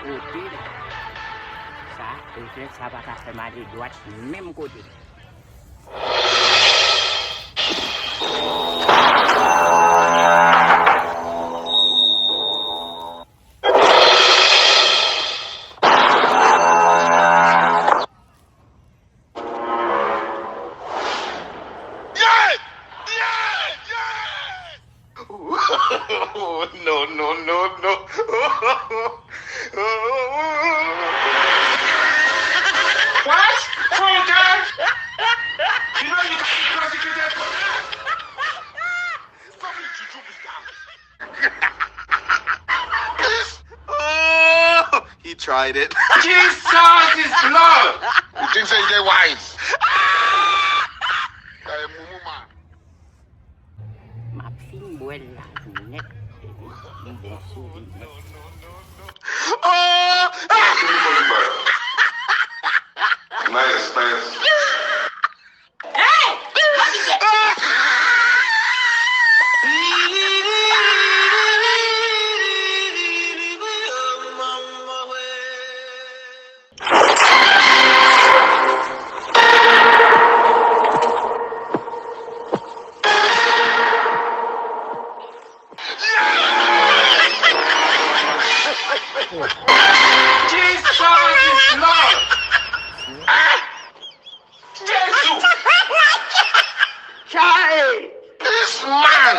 utile. Ça, peut-être ça va faire mal des doigts du même côté. No. What? Oh, God! You know you can't be prosecuted for that! Stop it, you Oh, he tried it. Jesus is Lord! You think so you get wise? You're a mumu man. Ma fille boit la lunette. Oh! Nice. Jesus is Lord! Jesus! Child! This man!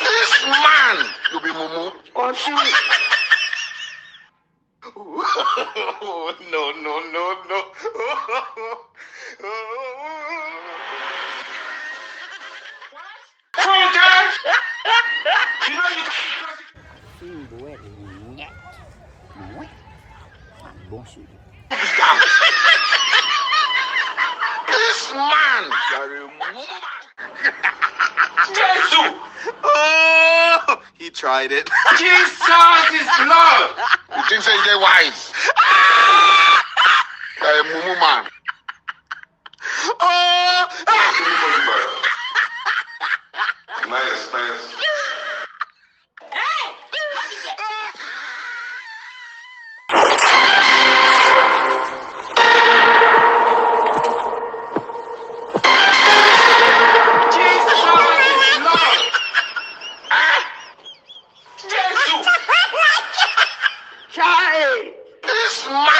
This man! You be mumu? Continue. No. Oh, God! You know you can't be prosecuted. Fille boit la lunette. Ouais. Un bon sujet. This man! You're a mumu man. Jesus! Oh, he tried it. Jesus is Lord! You think so you get wise? You're a mumu man. Oh! Nice. Jesus is Lord! Jesus! Child! This man!